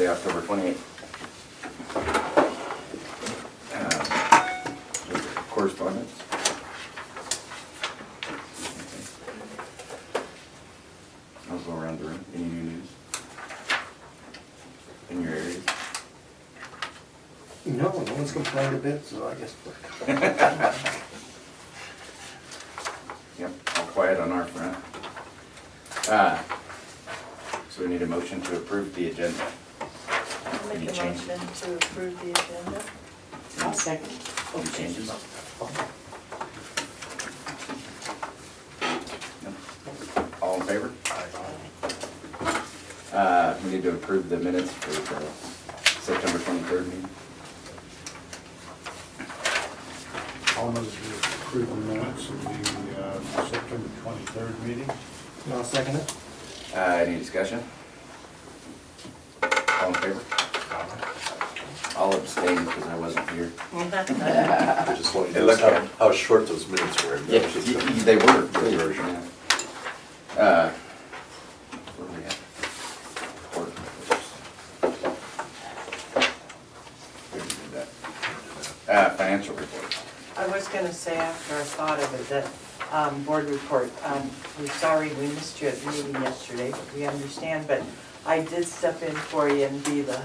Thursday, October 28th. Correspondence? I'll go around the room. Any new news in your areas? No, no one's complained a bit, so I guess we're. Yep, all quiet on our front. So we need a motion to approve the agenda. I'll Any make a changes? motion to approve the agenda. I'll second. Any changes? No? All in favor? We need to approve the minutes for the September 23rd meeting. I'll move to approve the minutes of the September 23rd meeting. I'll second it. Any discussion? All in favor? I'll abstain because I wasn't here. I just want you It to looked know like- how short those minutes were. Yeah, they were. Where are we at? Court. We didn't do that. Financial report. I was gonna say after I thought of it, that board report, we're sorry we missed you at the meeting yesterday, but we understand, but I did step in for you and be the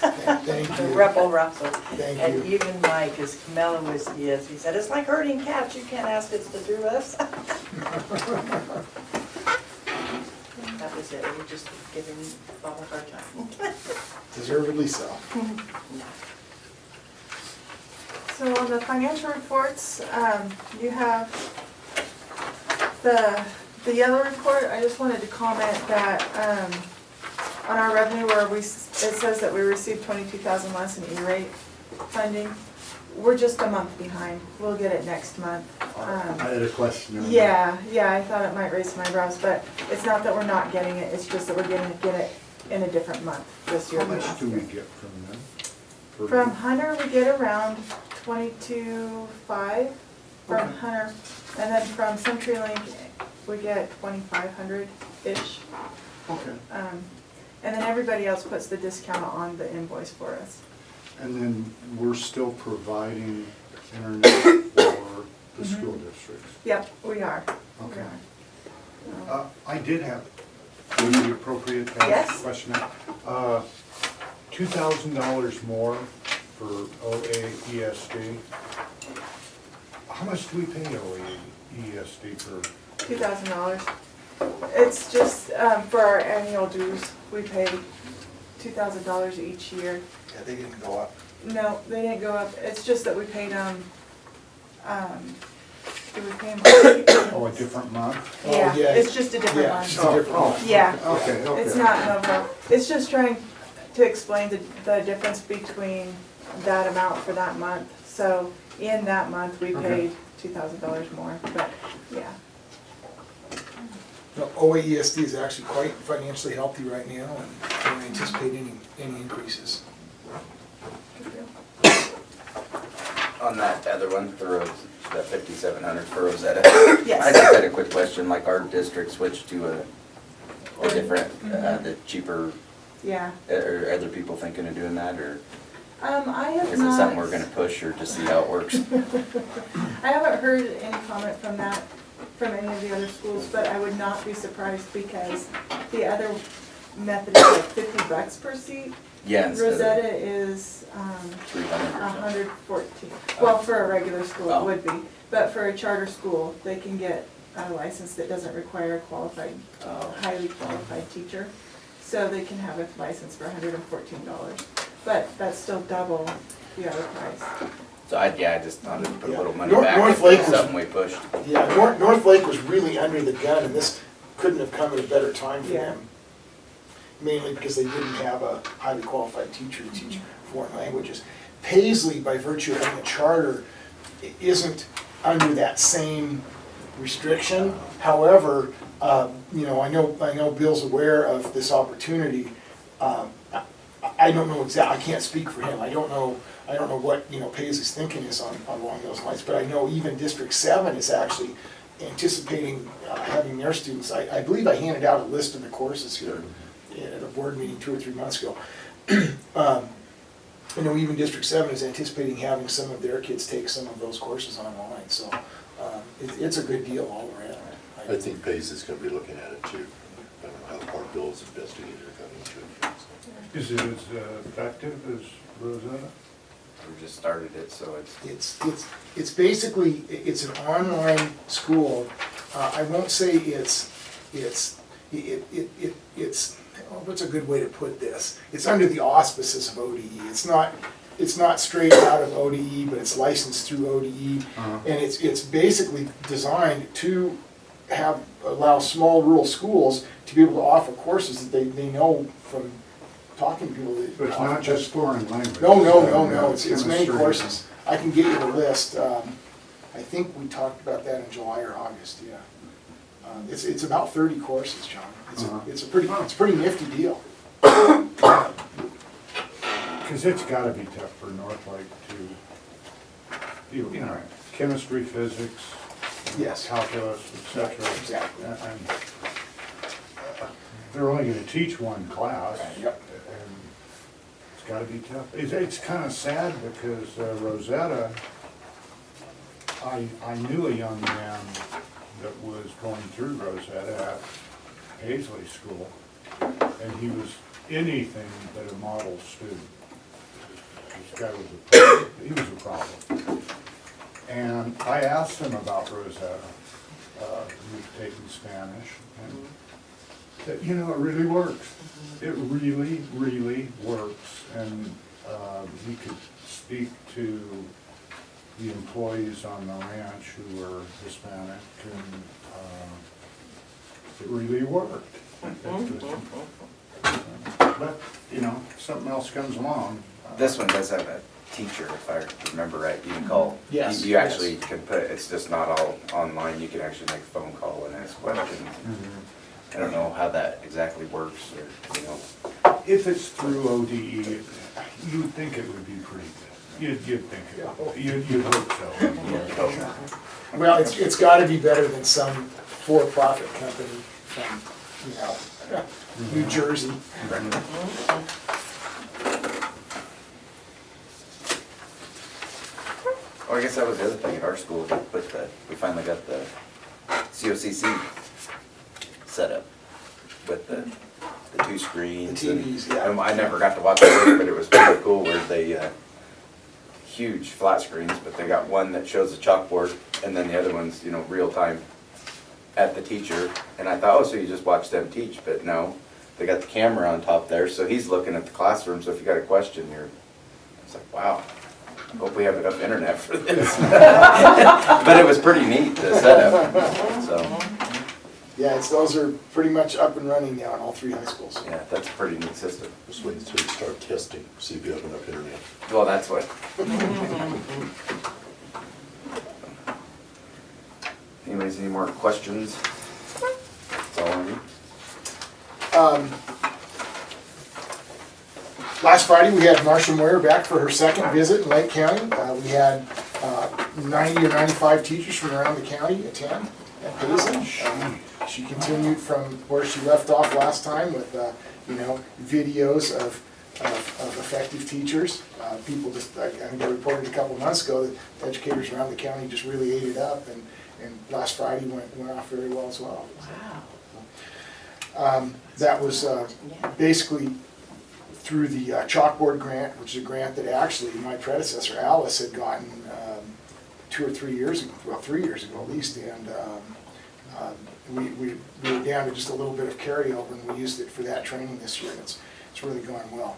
Thank the you. rebel Russell. Thank And you. even Mike, as Camilla was, yes, he said, it's like herding cats, you can't ask us to do this. That was it, we just giving all of our time. Deservedly so. So on the financial reports, you have the yellow report. I just wanted to comment that on our revenue where it says that we received 22,000 less in E-rate funding. We're just a month behind. We'll get it next month. I had a question on that. Yeah, I thought it might raise my brows, but it's not that we're not getting it, it's just that we're getting it in a different month this year. How than much last do we year. get from them? per From week? Hunter, we get around 22,500 from Okay. Hunter, and then from CenturyLink, we get 2,500-ish. Okay, And then everybody else puts the discount on the invoice for us. and then we're still providing internet for the school districts? Yep, we are. We Okay. are. I did have, would it be appropriate to Yes. ask a question? $2,000 more for OA ESD. How much do we pay OA ESD for? $2,000. It's just for our annual dues, we pay $2,000 each year. Yeah, they didn't go up. No, they didn't go up, it's just that we paid them, did we pay them? Oh, a different month? Oh, Yeah, yeah. it's just a different Yeah, one. it's a different one. Yeah, Okay, okay. it's not an overall, it's just trying to explain the difference between that amount for that month. So in that month, we Okay. paid $2,000 more, but yeah. No, OAESD is actually quite financially healthy right now and don't anticipate any increases. On that other one, the Rose, that 5,700 for Rosetta. Yes. I just had a quick question, like our district switched to a different, the cheaper, Yeah. are other people thinking of doing that, or I have is not. it something we're gonna push, or just see how it works? I haven't heard any comment from that, from any of the other schools, but I would not be surprised because the other method is like $50 per seat. Yeah, instead of Rosetta is 300 or something. 114. Well, for a regular school Oh. it would be, but for a charter school, they can get a license that doesn't require a qualified, Oh. highly qualified teacher. So they can have a license for $114, but that's still double the other price. So I just wanted to put a little money North- back North if Lake it's was- something we pushed. Yeah, North Lake was really under the gun and this couldn't have come at a better time for Yeah. them. Mainly because they didn't have a highly qualified teacher to teach foreign languages. Paisley, by virtue of having a charter, isn't under that same restriction. However, you know, I know Bill's aware of this opportunity. I don't know I can't speak for him. I don't know what, you know, Paisley's thinking is along those lines, but I know even District 7 is actually anticipating having their students. I believe I handed out a list of the courses here at a board meeting 2 or 3 months ago. You know, even District 7 is anticipating having some of their kids take some of those courses online, so it's a good deal all around. I think Pace is gonna be looking at it too. I don't know how far Bill's investigator coming to it. Is it as effective as Rosetta? We just started it, so It's basically, it's an online school. I won't say it's, what's a good way to put this? It's under the auspices of ODE. It's not straight out of ODE, but it's licensed through ODE. And it's basically designed to allow small rural schools to be able to offer courses that they know from talking to people. But it's not just foreign language. No, it's many chemistry. courses. I can get you the list. I think we talked about that in July or August, yeah. It's about 30 courses, John. It's a pretty nifty deal. Because it's gotta be tough for Northlake to, you know, chemistry, physics, Yes. calculus, et cetera. Exactly. And they're only gonna teach one class. Yep. And it's gotta be tough. It's kind of sad because Rosetta, I knew a young man that was going through Rosetta at Paisley School, and he was anything but a model student. This guy he was a problem. And I asked him about Rosetta, he was taking Spanish, and that, you know, it really works. It really, really works. And he could speak to the employees on the ranch who were Hispanic, and it really worked. But, you know, something else comes along. this one does have a teacher, if I remember right, you can call. Yes, You actually can put, it's just not all online, you can actually make a phone call and ask questions. I don't know how that exactly works, or, you know. If it's through ODE, you'd think it would be pretty good. You'd think it would. You'd hope so. Well, it's gotta be better than some for-profit company from, you know, New Jersey. Oh, I guess that was the other thing at our school, we finally got the COCC set up with the two screens. The TVs, yeah. And I never got to watch it, but it was pretty cool where they, huge flat screens, but they got one that shows the chalkboard, and then the other one's, you know, real time at the teacher. And I thought, oh, so you just watch them teach, but no, they got the camera on top there, so he's looking at the classroom, so if you got a question, it's like, wow, I hope we have enough internet for this. But it was pretty neat, the setup, so, Yeah, those are pretty much up and running now in all 3 high schools. yeah, that's a pretty neat system. Just wait until you start testing, see if you have enough internet. Well, that's what. Anyways, any more questions? That's all I need. Last Friday, we had Marcia Moyer back for her second visit in Lake County. We had 90 or 95 teachers from around the county attend at Paisley. She continued from where she left off last time with, you know, videos of effective teachers. People just, I think I reported a couple months ago that educators around the county just really ate it up, and last Friday went off very well as well. Wow. That was basically through the chalkboard grant, which is a grant that actually my predecessor Alice had gotten 2 or 3 years ago, well 3 years ago at least, and we were down to just a little bit of carryover, and we used it for that training this year, and it's really going well.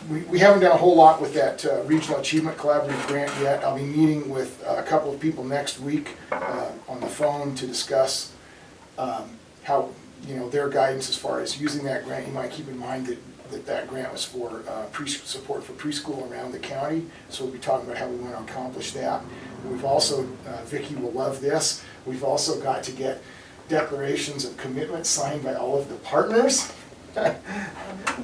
We haven't done a whole lot with that Regional Achievement Collaborative grant yet. I'll be meeting with a couple of people next week on the phone to discuss how, you know, their guidance as far as using that grant. You might keep in mind that grant was for support for preschool around the county, so we'll be talking about how we want to accomplish that. We've also, Vicki will love this, we've also got to get declarations of commitment signed by all of the partners.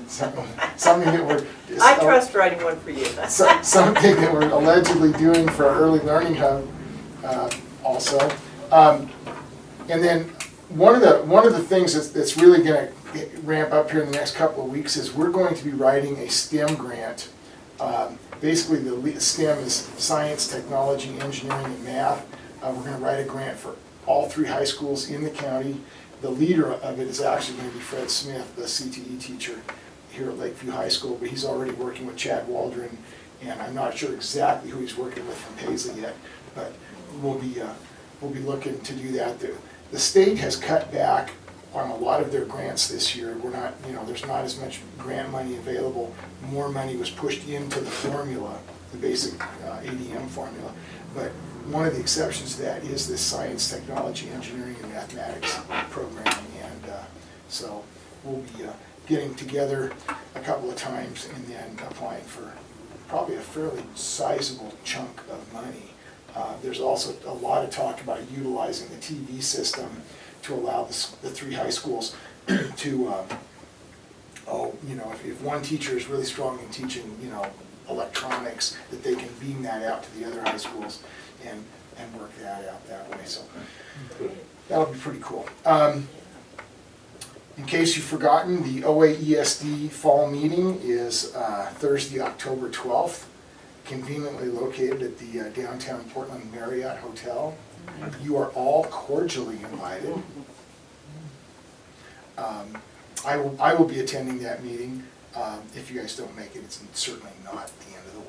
Something that we're... I trust writing one for you. Something that we're allegedly doing for our Early Learning Hub also. And then one of the things that's really gonna ramp up here in the next couple of weeks is we're going to be writing a STEM grant. Basically, the STEM is science, technology, engineering, and math. We're gonna write a grant for all 3 high schools in the county. The leader of it is actually gonna be Fred Smith, the CTE teacher here at Lakeview High School, but he's already working with Chad Waldron, and I'm not sure exactly who he's working with from Paisley yet, but we'll be looking to do that. The state has cut back on a lot of their grants this year. We're not, there's not as much grant money available. More money was pushed into the formula, the basic ADM formula. But one of the exceptions to that is this science, technology, engineering, and mathematics program. And so we'll be getting together a couple of times and then applying for probably a fairly sizable chunk of money. There's also a lot of talk about utilizing the TV system to allow the 3 high schools to, if one teacher is really strong in teaching, electronics, that they can beam that out to the other high schools and work that out that way. So that'll be pretty cool. In case you've forgotten, the OA ESD fall meeting is Thursday, October 12th, conveniently located at the downtown Portland Marriott Hotel. You are all cordially invited. I will be attending that meeting. If you guys don't make it, it's certainly not the end of the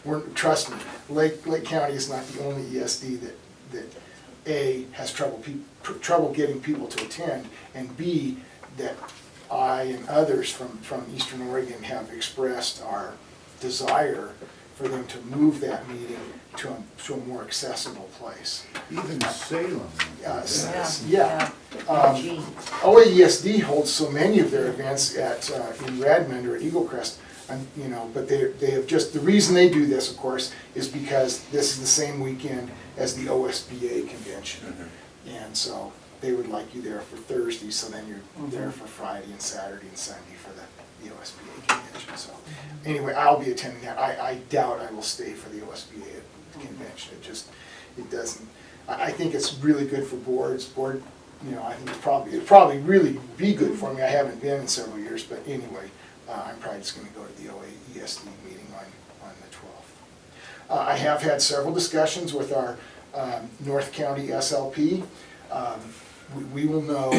world. Trust me, Lake County is not the only ESD that A, has trouble getting people to attend, and B, that I and others from Eastern Oregon have expressed our desire for them to move that meeting to a more accessible place. Even Salem. Yeah. OAESD holds so many of their events in Redmond or at Eagle Crest, but they have just, the reason they do this, of course, is because this is the same weekend as the OSBA convention. And so they would like you there for Thursday, so then you're there for Friday and Saturday and Sunday for the OSBA convention. So anyway, I'll be attending that. I doubt I will stay for the OSBA convention. It doesn't, I think it's really good for boards. I think it'd probably really be good for me. I haven't been in several years, but anyway, I'm probably just going to go to the OAESD meeting on the 12th. I have had several discussions with our North County SLP. We will know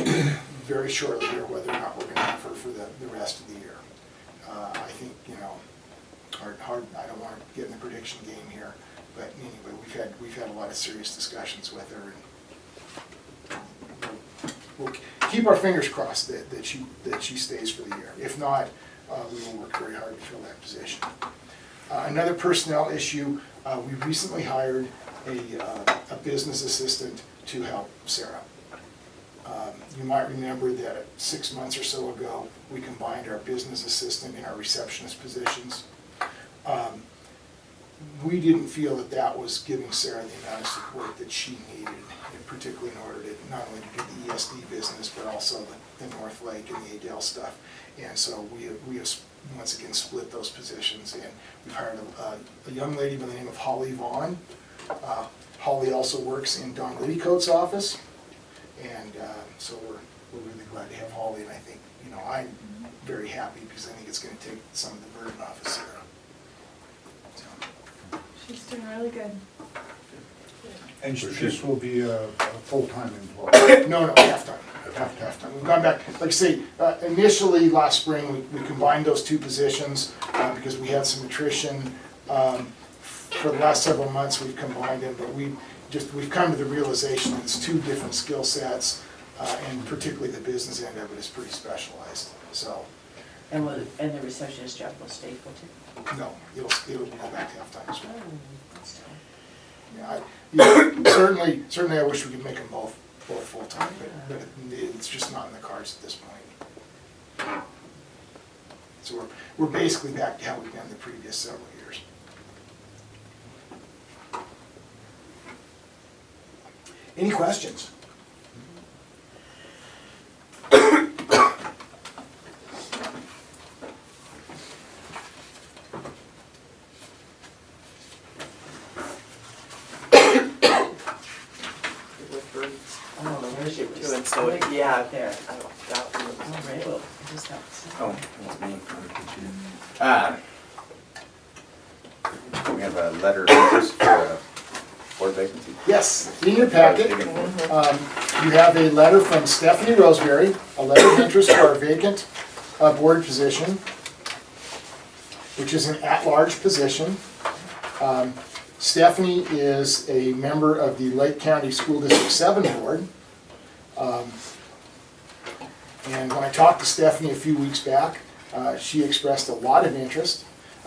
very shortly here whether or not we're going to have her for the rest of the year. I think, hard. I don't want to get in the prediction game here, but anyway, we've had a lot of serious discussions with her, and we'll keep our fingers crossed that she stays for the year. If not, we will work very hard to fill that position. Another personnel issue: we recently hired a business assistant to help Sarah. You might remember that 6 months or so ago, we combined our business assistant and our receptionist positions. We didn't feel that was giving Sarah the amount of support that she needed, particularly in order to not only to do the ESD business, but also the North Lake and the Adel stuff. And so we have once again split those positions, and we've hired a young lady by the name of Holly Vaughn. Holly also works in Don Liddycoat's office, and so we're really glad to have Holly, and I think, I'm very happy because I think it's going to take some of the burden off of Sarah. So. She's doing really good. And this will be a full-time employee? No, half-time. Half-time. We've gone back, like I say, initially last spring, we combined those 2 positions because we had some attrition. For the last several months, we've combined them, but we've come to the realization that it's 2 different skill sets, and particularly the business end of it is pretty specialized. So. And the receptionist job will stay full too? No, it'll go back to half-time as well. That's tough. Yeah, certainly I wish we could make them both full-time, but it's just not in the cards at this point. So we're basically back to how we've been the previous several years. Any questions? out there. Oh, right. Just have to- Oh, that's me. We have a letter of interest for a board vacancy. Yes, in your packet, you have a letter from Stephanie Roseberry, a letter of interest for our vacant board position, which is an at-large position. Stephanie is a member of the Lake County School District 7 Board. And when I talked to Stephanie a few weeks back, she expressed a lot of interest.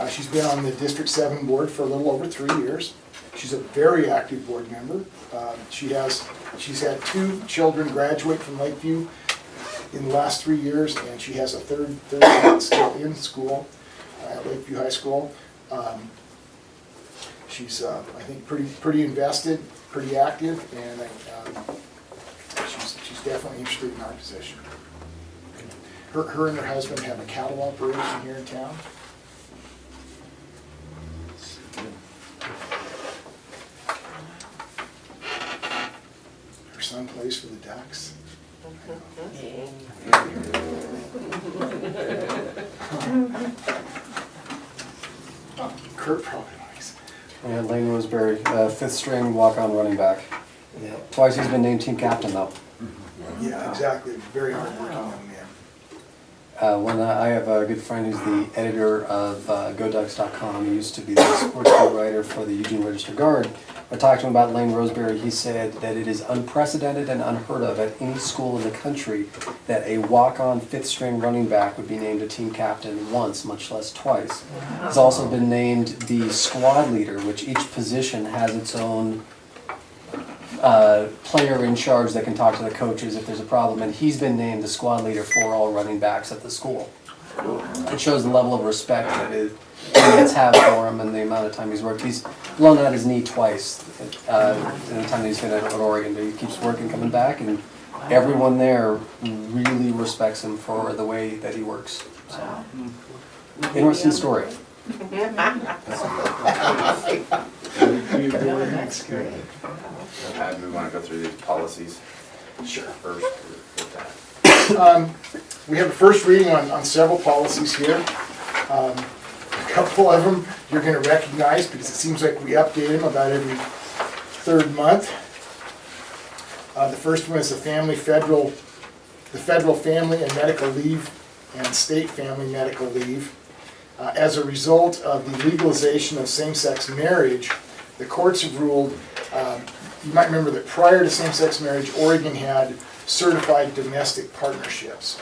She's been on the District 7 Board for a little over 3 years. She's a very active board member. She's had 2 children graduate from Lakeview in the last 3 years, and she has a third child still in school at Lakeview High School. She's, I think, pretty invested, pretty active, and she's definitely interested in our position. Her and her husband have a cattle operation here in town. Her son plays for the Ducks. Kurt probably likes it. And Lane Roseberry, 5th string walk-on running back. Yeah. Twice he's been named team captain though. Yeah, exactly. Very hardworking young man. I have a good friend who's the editor of GoDucks.com. He used to be the sports beat writer for the Eugene Register Guard. I talked to him about Lane Roseberry. He said that it is unprecedented and unheard of at any school in the country that a walk-on 5th string running back would be named a team captain once, much less twice. He's also been named the squad leader, which each position has its own player in charge that can talk to the coaches if there's a problem, and he's been named the squad leader for all running backs at the school. It shows the level of respect that his teammates have for him and the amount of time he's worked. He's blown out his knee twice in the time he's been at Oregon, but he keeps working, coming back, and everyone there really respects him for the way that he works. So, interesting story. That's great. We want to go through these policies Sure. first. With that. We have a first reading on several policies here. A couple of them you're going to recognize because it seems like we update them about every 3rd month. The first one is the federal family and medical leave and state family medical leave. As a result of the legalization of same-sex marriage, the courts have ruled, you might remember that prior to same-sex marriage, Oregon had certified domestic partnerships.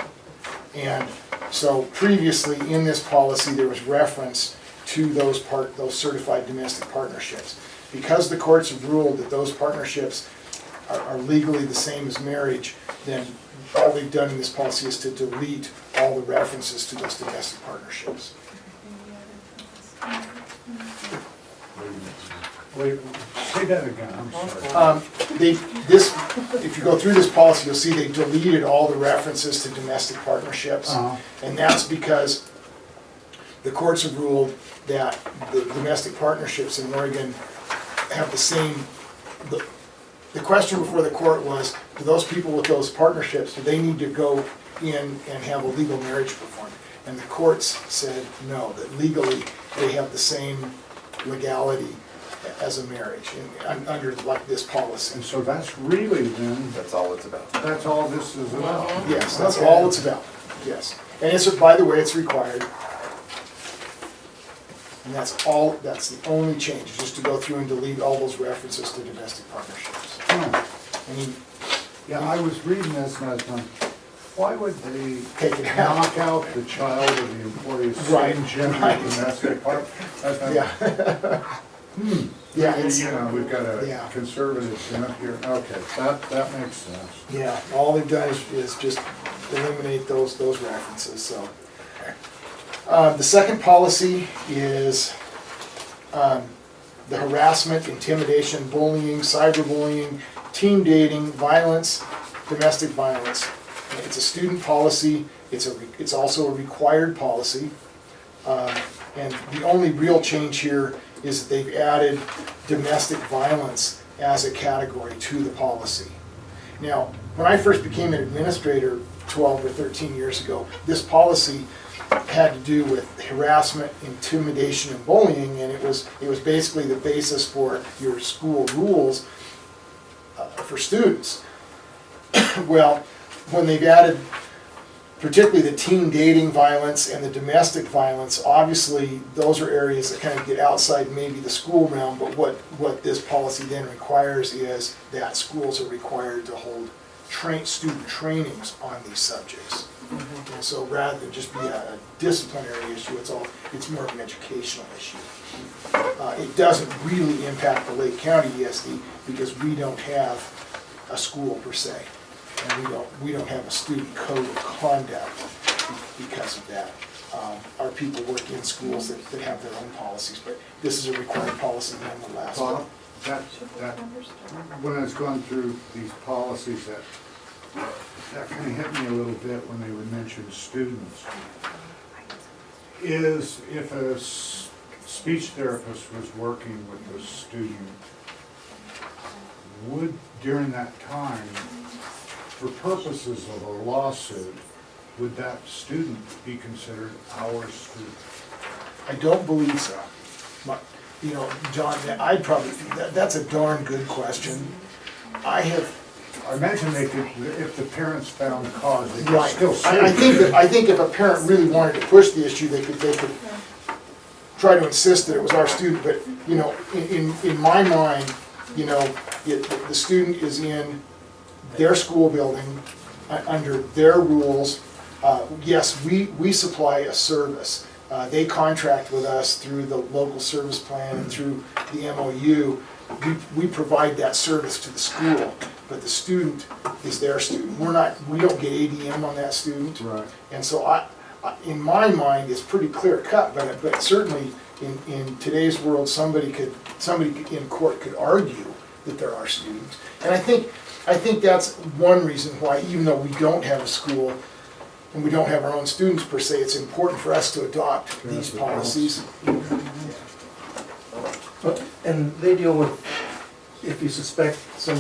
And so previously in this policy, there was reference to those certified domestic partnerships. Because the courts have ruled that those partnerships are legally the same as marriage, then all they've done in this policy is to delete all the references to those domestic partnerships. Wait, say that again, I'm sorry. If you go through this policy, you'll see they deleted all the references to domestic partnerships. And that's because the courts have ruled that the domestic partnerships in Oregon have the same, the question before the court was, do those people with those partnerships, do they need to go in and have a legal marriage performed? And the courts said no, that legally they have the same legality as a marriage under like this policy. And so that's really then, That's all it's about. that's all this is about. Yes, that's all it's about, yes. And it's, by the way, it's required. And that's the only change, is just to go through and delete all those references to domestic partnerships. Oh, And yeah, I was reading this and I was going, why would they Take it out. knock out the child of the employee's Right, same gender right. domestic partner? yeah. Yeah, it's, You know, we've got Yeah. a conservative bent here. Okay, that makes sense. yeah, all they've done is just eliminate those references, so. The second policy is the harassment, intimidation, bullying, cyberbullying, teen dating, violence, domestic violence. It's a student policy, it's also a required policy. And the only real change here is that they've added domestic violence as a category to the policy. Now, when I first became an administrator 12 or 13 years ago, this policy had to do with harassment, intimidation, and bullying, and it was basically the basis for your school rules for students. Well, when they've added particularly the teen dating violence and the domestic violence, obviously those are areas that kind of get outside maybe the school realm, but what this policy then requires is that schools are required to hold student trainings on these subjects. And so rather than just be a disciplinary issue, it's more of an educational issue. It doesn't really impact the Lake County ESD because we don't have a school per se. And we don't have a student code of conduct because of that. Our people work in schools that have their own policies, but this is a required policy nonetheless. Bob, that, when I was going through these policies, that kind of hit me a little bit when they would mention students. Is if a speech therapist was working with a student, would during that time, for purposes of a lawsuit, would that student be considered our student? I don't believe so. But, you know, John, I'd probably, that's a darn good question. I imagine they could, if the parents found cause, they could Right. still sue. I think if a parent really wanted to push the issue, they could try to insist that it was our student, but, you know, in my mind, you know, the student is in their school building, under their rules. Yes, we supply a service. They contract with us through the local service plan and through the MOU. We provide that service to the school, but the student is their student. We don't get ADM on that student. Right. And so in my mind, it's pretty clear cut, but certainly in today's world, somebody in court could argue that they're our students. And I think that's one reason why, even though we don't have a school and we don't have our own students per se, it's important for us to adopt these policies. And they deal with, if you suspect some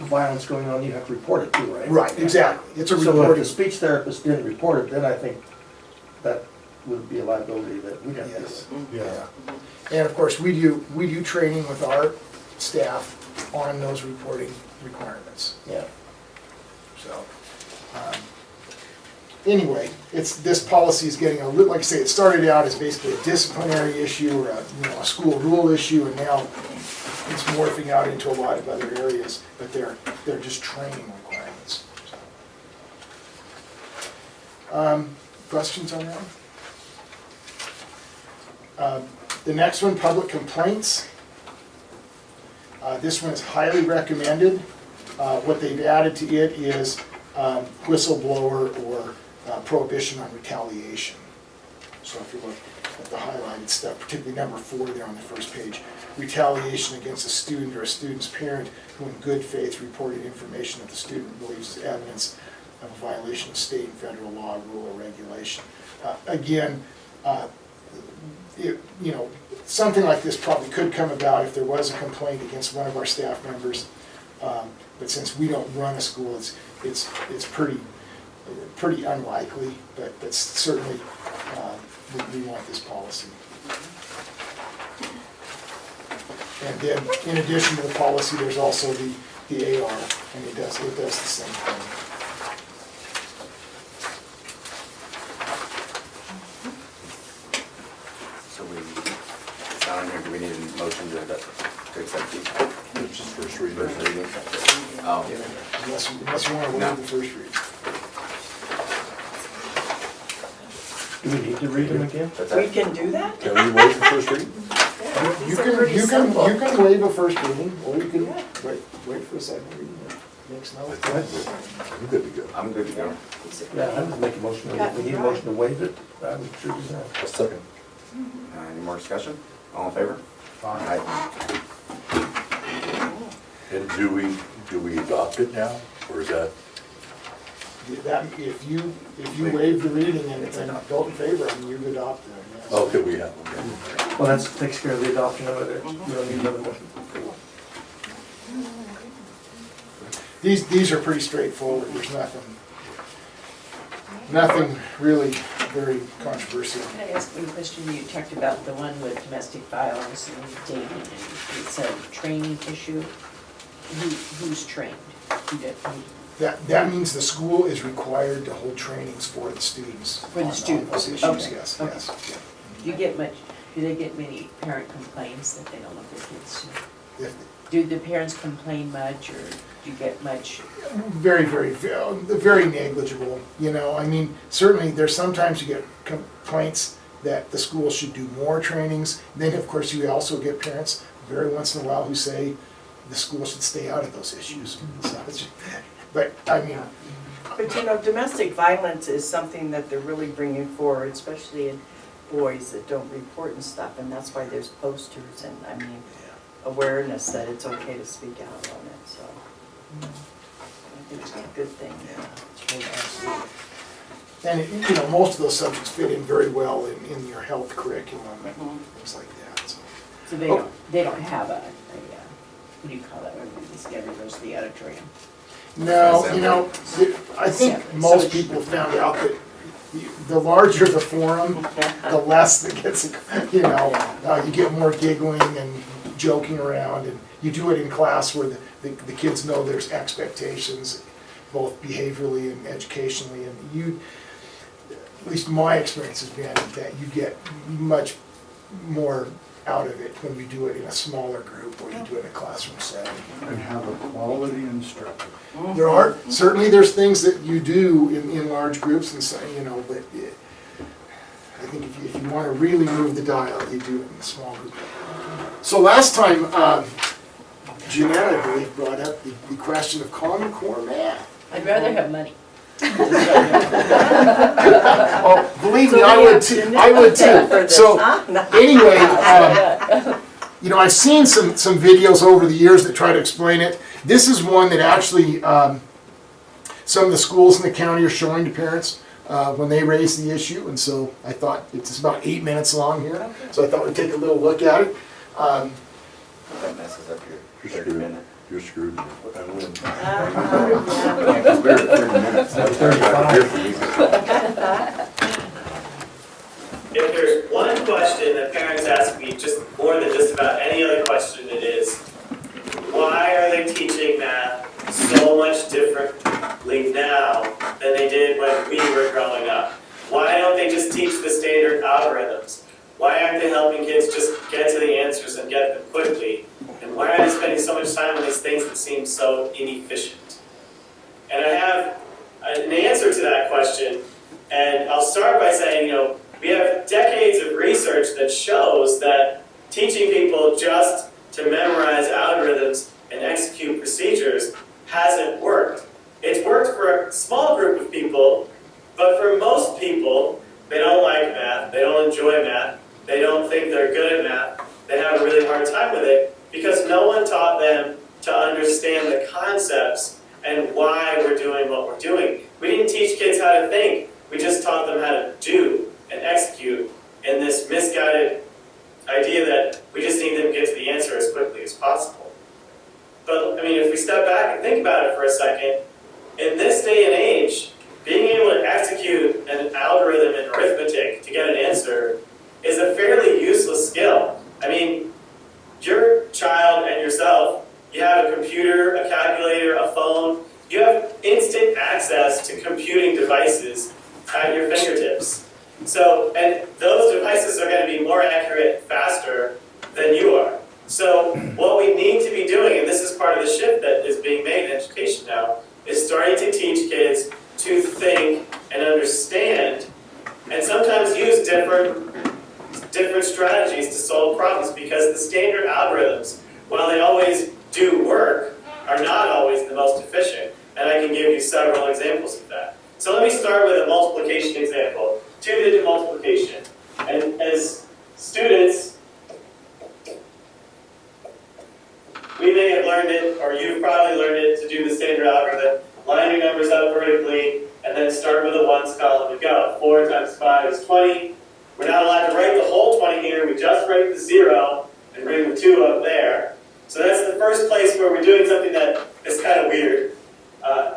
violence going on, you have to report it too, right? Right, exactly. It's a So if reporting. the speech therapist didn't report it, then I think that would be a liability that we'd have to deal Yes. with. Yeah. And of course, we do training with our staff on those reporting requirements. Yeah. So, anyway, this policy is getting a little, like I say, it started out as basically a disciplinary issue or a school rule issue, and now it's morphing out into a lot of other areas, but they're just training requirements. Questions on that? The next one, public complaints. This one is highly recommended. What they've added to it is whistleblower or prohibition on retaliation. So if you look at the highlighted stuff, particularly number 4 there on the first page, retaliation against a student or a student's parent who in good faith reported information that the student believes is evidence of a violation of state and federal law, rule, or regulation. Again, something like this probably could come about if there was a complaint against one of our staff members. But since we don't run a school, it's pretty unlikely, but certainly we want this policy. And then, in addition to the policy, there's also the AR, and it does the same thing. So it's not on here, do we need a motion to accept these? It's just first reading. First reading? Oh, Unless you want to No. waive the first read. Do we need to read them again? that's We it? can do that? Can we waive the first reading? Yeah, You these are can, pretty you can, simple. you can waive a first reading, or you can Yeah. wait for a second reading. It makes no I difference. think I'm good to go. I'm good to go. These are- Yeah, I would make a motion, if we need a motion to waive it, I would sure do that. A second. Any more discussion? All in favor? Fine. Aye. And do we adopt it now, or is that? That, if you waive the reading and vote in favor, I mean, you've adopted it, yes. Okay, we have, okay. Well, that takes care of the adoption of it, we don't need another motion. these are pretty straightforward, there's nothing really very controversial. Can I ask one question? You talked about the one with domestic violence and dating, and it's a training issue. Who's trained? That means the school is required to hold trainings for the students. For the on students, those issues, okay, yes, okay. yes. Do they get many parent complaints that they don't know their kids? If- Do the parents complain much, or do you get much? Very, very negligible, you know, I mean, certainly, there's sometimes you get complaints that the school should do more trainings. Then, of course, you also get parents, very once in a while, who say the school should stay out of those issues. So but, I mean, But you know, domestic violence is something that they're really bringing forward, especially in boys that don't report and stuff, and that's why there's posters and, I mean, awareness that it's okay to speak out on it, so. I think it's a good thing. and, you know, most of those subjects fit in very well in your health curriculum and things like that, so. So they don't have a what do you call that, when everybody goes to the auditorium? No, you know, I think Separate. most So it's- people found out that the larger the forum, the less that gets, you know, you get more giggling and joking around, and you do it in class where the kids know there's expectations, both behaviorally and educationally, and you, at least my experience has been that you get much more out of it when you do it in a smaller group or you do it in a classroom setting. And have a quality instructor. There are, certainly there's things that you do in large groups and so, you know, but I think if you want to really move the dial, you do it in a small group. So last time, Jeanette, I believe, brought up the question of Common Core math. I'd rather have money. Oh, believe me, I would too, I would too. So, anyway, you know, I've seen some videos over the years that try to explain it. This is one that actually some of the schools in the county are showing to parents when they raise the issue, and so I thought it's about 8 minutes long here, so I thought we'd take a little look at it. That messes up your 30 minute. You're screwed. I win. Yeah, 'cause we're at 30 minutes. That's 35. If there's one question that parents ask me, just more than just about any other question, it is, why are they teaching math so much differently now than they did when we were growing up? Why don't they just teach the standard algorithms? Why aren't they helping kids just get to the answers and get them quickly? And why are they spending so much time on these things that seem so inefficient? And I have an answer to that question, and I'll start by saying, you know, we have decades of research that shows that teaching people just to memorize algorithms and execute procedures hasn't worked. It's worked for a small group of people, but for most people, they don't like math, they don't enjoy math, they don't think they're good at math, they have a really hard time with it because no one taught them to understand the concepts and why we're doing what we're doing. We didn't teach kids how to think, we just taught them how to do and execute in this misguided idea that we just need them to get to the answer as quickly as possible. But, I mean, if we step back and think about it for a second, in this day and age, being able to execute an algorithm in arithmetic to get an answer is a fairly useless skill. I mean, your child and yourself, you have a computer, a calculator, a phone, you have instant access to computing devices at your fingertips. So, and those devices are going to be more accurate faster than you are. So what we need to be doing, and this is part of the shift that is being made in education now, is starting to teach kids to think and understand, and sometimes use different strategies to solve problems, because the standard algorithms, while they always do work, are not always the most efficient. And I can give you several examples of that. So let me start with a multiplication example. 2-digit multiplication. And as students, we may have learned it, or you've probably learned it, to do the standard algorithm. Line your numbers up vertically, and then start with a ones column and go. 4 times 5 is 20. We're not allowed to write the whole 20 here. We just write the 0 and bring the 2 up there. So that's the first place where we're doing something that is kind of weird.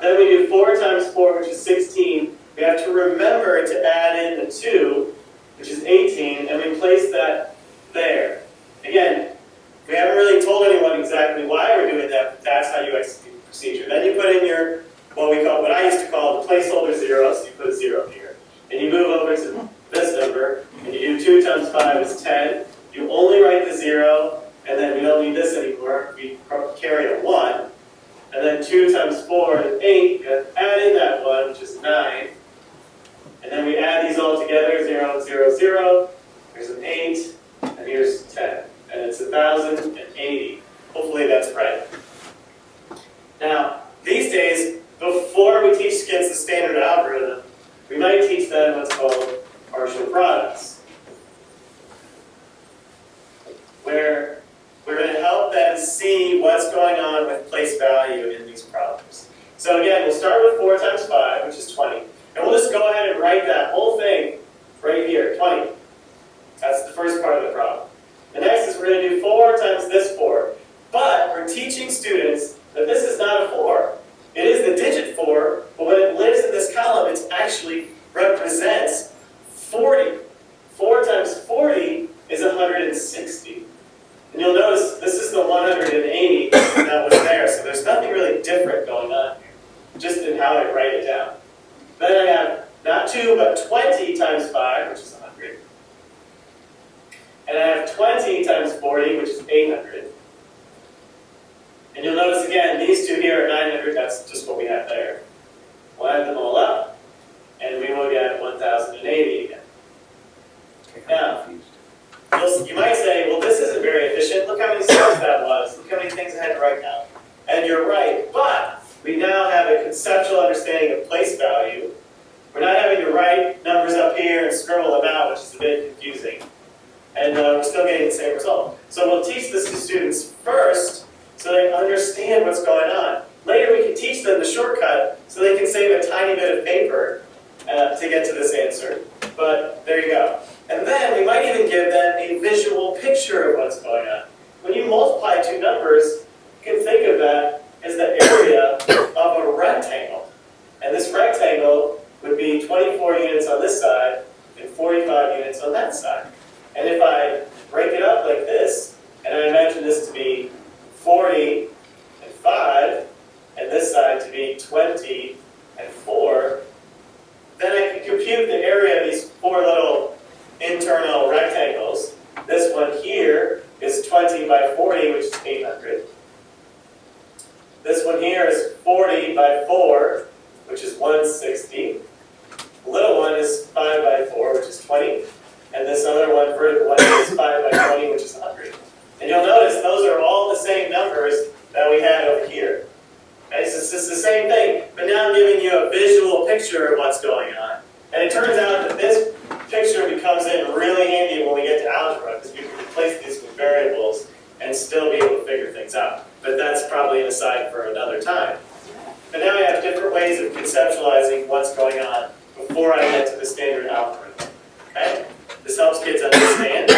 then we do 4 times 4, which is 16. We have to remember to add in the 2, which is 18, and we place that there. Again, we haven't really told anyone exactly why we're doing that, but that's how you execute the procedure. Then you put in your, what I used to call the placeholder 0, so you put a 0 here. And you move over to this number, and you do 2 times 5 is 10. You only write the 0, and then we don't need this anymore. We carry a 1. And then 2 times 4 is 8. You add in that 1, which is 9. And then we add these all together, 0 and 0, 0. There's an 8, and here's 10. And it's 1,080. Hopefully that's right. Now, these days, before we teach kids the standard algorithm, we might teach them what's called partial products, where we're going to help them see what's going on with place value in these problems. So again, we'll start with 4 times 5, which is 20. And we'll just go ahead and write that whole thing right here, 20. That's the first part of the problem. The next is we're going to do 4 times this 4. But we're teaching students that this is not a 4. It is the digit 4, but when it lives in this column, it actually represents 40. 4 times 40 is 160. And you'll notice this is the 180 that was there, so there's nothing really different going on here, just in how I write it down. Then I have not 2, but 20 times 5, which is 100. And I have 20 times 40, which is 800. And you'll notice again, these two here are 900, that's just what we have there. We'll add them all up, and we will get 1,080 again. Now, you might say, well, this isn't very efficient. Look how many steps that was. Look how many things I had to write down. And you're right, but we now have a conceptual understanding of place value. We're not having to write numbers up here and scribble them out, which is a bit confusing. And we're still getting the same result. So we'll teach this to students first so they understand what's going on. Later we can teach them the shortcut so they can save a tiny bit of paper to get to this answer. But there you go. And then we might even give them a visual picture of what's going on. When you multiply two numbers, you can think of that as the area of a rectangle. And this rectangle would be 24 units on this side and 45 units on that side. And if I break it up like this, and I imagine this to be 40 and 5, and this side to be 20 and 4, then I can compute the area of these 4 little internal rectangles. This one here is 20 by 40, which is 800. This one here is 40 by 4, which is 160. The little one is 5 by 4, which is 20. And this other one, vertical one, is 5 by 20, which is 100. And you'll notice those are all the same numbers that we had over here. Okay, so it's the same thing, but now I'm giving you a visual picture of what's going on. And it turns out that this picture becomes in really handy when we get to algebra, because we can replace these with variables and still be able to figure things out. But that's probably an aside for another time. But now I have different ways of conceptualizing what's going on before I get to the standard algorithm. Okay? This helps kids understand.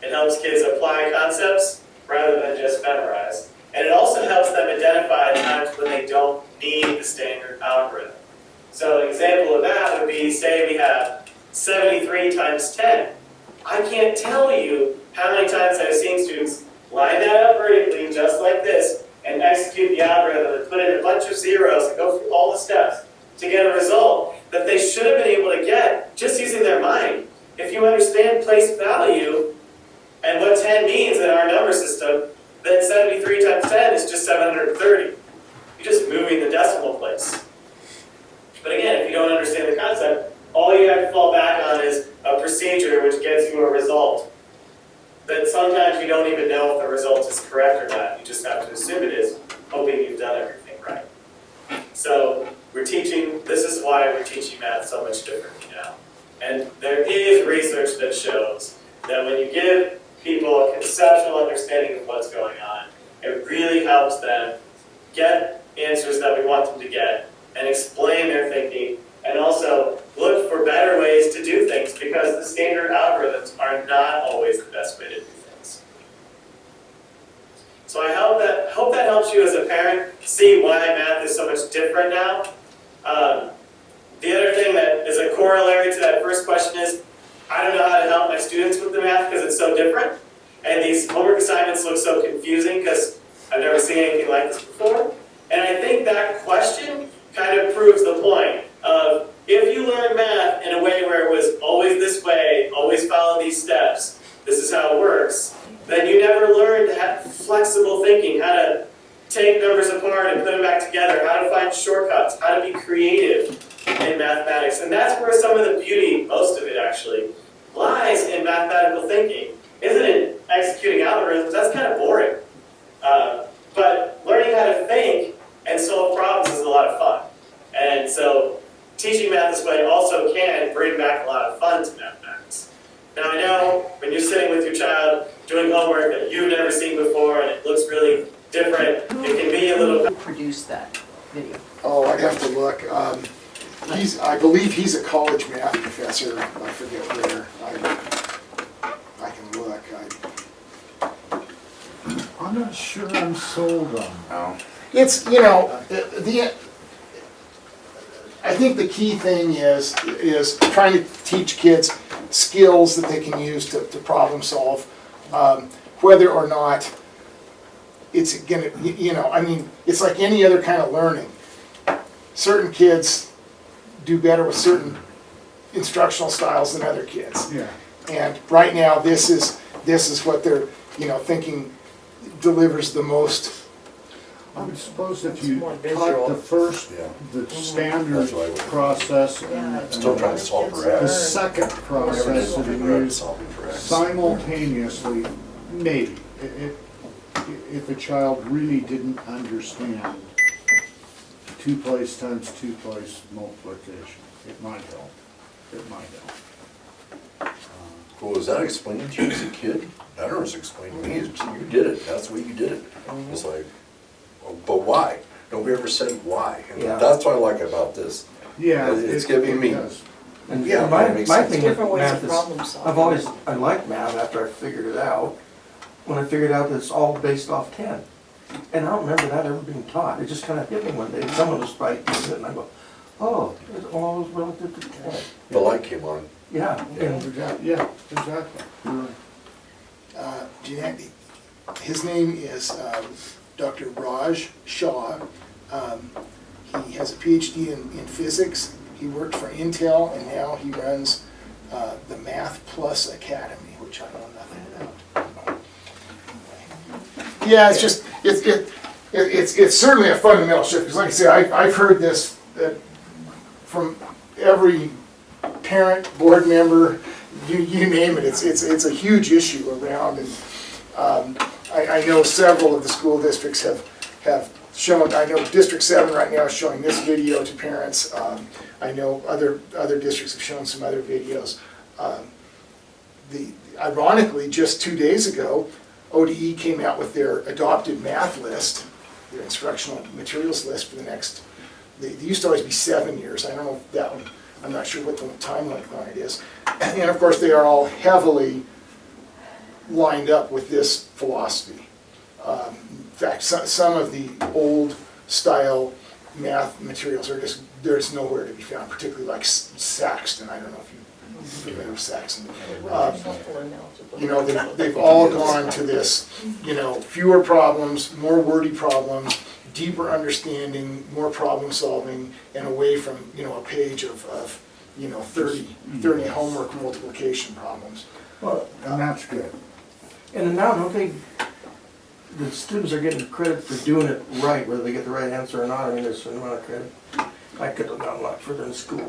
It helps kids apply concepts rather than just memorize. And it also helps them identify times when they don't need the standard algorithm. So an example of that would be, say we have 73 times 10. I can't tell you how many times I've seen students line that up vertically, just like this, and execute the algorithm and put in a bunch of zeros and go through all the steps to get a result that they should have been able to get just using their mind. If you understand place value and what 10 means in our number system, then 73 times 10 is just 730. You're just moving the decimal place. But again, if you don't understand the concept, all you have to fall back on is a procedure which gets you a result. But sometimes you don't even know if the result is correct or not. You just have to assume it is, hoping you've done everything right. So we're teaching, this is why we're teaching math so much differently now. And there is research that shows that when you give people a conceptual understanding of what's going on, it really helps them get answers that we want them to get and explain their thinking, and also look for better ways to do things, because the standard algorithms are not always the best way to do things. So I hope that helps you as a parent see why math is so much different now, corollary to that first question is, I don't know how to help my students with the math because it's so different. And these homework assignments look so confusing because I've never seen anything like this before. And I think that question kind of proves the point of, if you learn math in a way where it was always this way, always follow these steps, this is how it works, then you never learn to have flexible thinking, how to take numbers apart and put them back together, how to find shortcuts, how to be creative in mathematics. And that's where some of the beauty, most of it actually, lies in mathematical thinking. Isn't it executing algorithms? That's kind of boring. But learning how to think and solve problems is a lot of fun. And so teaching math this way also can bring back a lot of fun to mathematics. Now I know when you're sitting with your child doing homework that you've never seen before and it looks really different, it can be a little... Who produced that video? Oh, I'd have to look. I believe he's a college math professor. I forget where. I can look. I'm not sure I'm sold on Oh, It's, I think the key thing is trying to teach kids skills that they can use to problem solve, whether or not it's gonna, it's like any other kind of learning. Certain kids do better with certain instructional styles than other kids. Yeah. And right now, this is what they're, thinking delivers the most. I would suppose if It's you more taught visual. the first, Yeah. the standard That's what I would- process, Yeah. and Still trying to solve for the X. second Never did process that solving you for X, use solving for X. simultaneously, maybe. If a child really didn't understand 2 place times 2 place multiplication, it might help. It might help. Well, was that explained to you as a kid? I don't know, it was explained to me, it's, you did it, that's the way you did it. It's like, oh, but why? Nobody ever said why, and Yeah. that's what I like about this. Yeah. It's giving me- does. And Yeah, my, that makes my sense. thing with Different ways math of is, problem solving. I liked math after I figured it out. When I figured out that it's all based off 10. And I don't remember that ever being taught. It just kind of hit me one day. Someone was probably teaching it and I go, oh, it's all relative to 10. The light came on. Yeah, and Yeah, exactly. You're right. Jeanette, his name is Dr. Raj Shah. He has a PhD in physics. He worked for Intel, and now he runs the Math Plus Academy, which I know nothing about. Yeah, it's just it's certainly a fundamental shift. Because, like I say, I've heard this from every parent, board member, you name it. It's a huge issue around, and I know several of the school districts have shown. I know District 7 right now is showing this video to parents. I know other districts have shown some other videos. Ironically, just 2 days ago, ODE came out with their adopted math list, their instructional materials list for the next. They used to always be 7 years. I don't know if that one. I'm not sure what the time length on it is. And of course, they are all heavily lined up with this philosophy. In fact, some of the old style math materials are there's nowhere to be found, particularly like Saxton. I don't know if you're familiar with Saxton. They've all gone to this, fewer problems, more wordy problems, deeper understanding, more problem solving, and away from, a page of 30 homework multiplication problems. well, And that's good. and now don't they, the students are getting credit for doing it right, whether they get the right answer or not. I mean, there's a certain amount of credit. I could have gone a lot further in school.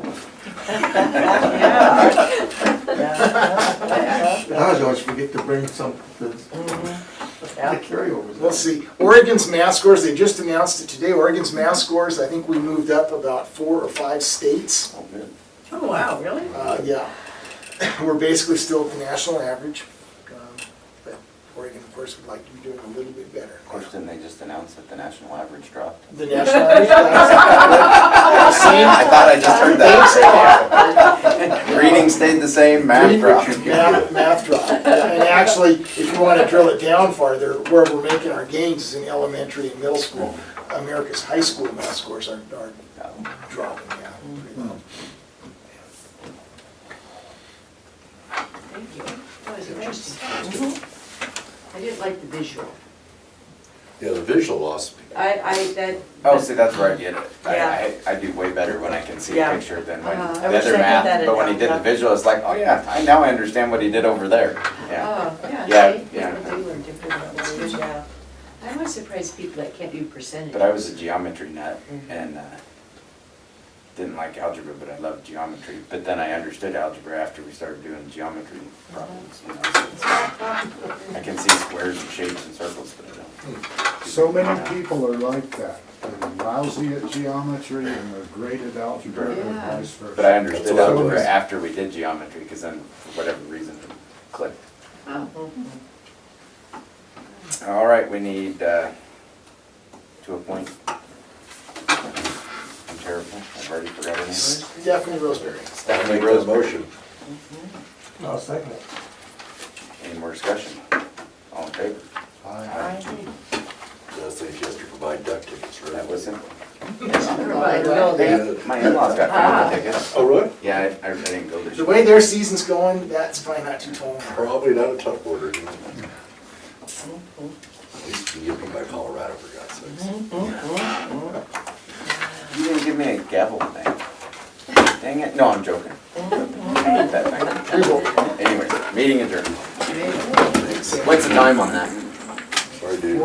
I always forget to bring some, the carryovers. Let's see, Oregon's math scores, they just announced it today. Oregon's math scores, I think we moved up about 4 or 5 states. Oh, wow, really? Yeah, we're basically still at the national average. But Oregon, of course, would like to be doing a little bit better. of course, didn't they just announce that the national average dropped? The national average. I thought I just heard that. Reading stayed the same, math dropped. Math drop. And actually, if you want to drill it down farther, where we're making our gains is in elementary and middle school. America's high school math scores are dropping, yeah. Pretty low. thank you. That was interesting. I didn't like the visual. Yeah, the visual lost me. That. Oh, see, that's where I get it. Yeah. I do way better when I can see a Yeah. picture than when Uh-huh. the I wish other I had that math, in but when he did the Algebra. visual, it's like, oh yeah, now I understand what he did over there. Yeah. Oh, yeah, Yeah, see? yeah. They learn different. That's good. Yeah. I'm always surprised people that can't do percentages. But I was a geometry nut Mm-hmm. and didn't like algebra, but I loved geometry. But then I understood algebra after we started doing geometry problems, you know. So I can see squares and shapes and circles, but I don't. So many people are like that. They're lousy at geometry and they're great at algebra and Yeah. vice versa. But I understood That's what I algebra was- after we did geometry, because then for whatever reason it clicked. Oh. All right, we need to appoint. I'm terrible, I've already forgot her name. Stephanie Roseberry. I'll Stephanie make that Roseberry. motion. No, second it. Any more discussion? All in favor? Aye. Does say she has to provide duck tickets, right? That was simple. Right, Hey, my in-laws got me the tickets. Oh, really? Yeah, I didn't go this The year. way their season's going, that's probably not too tall. Probably not a tough order. You know? At least you can get me by Colorado, for God's sakes. You didn't give me a gavel thing. Dang it, no, I'm joking. I hate that thing. Anyways, meeting adjourned. What's the time on that? Sorry, dude.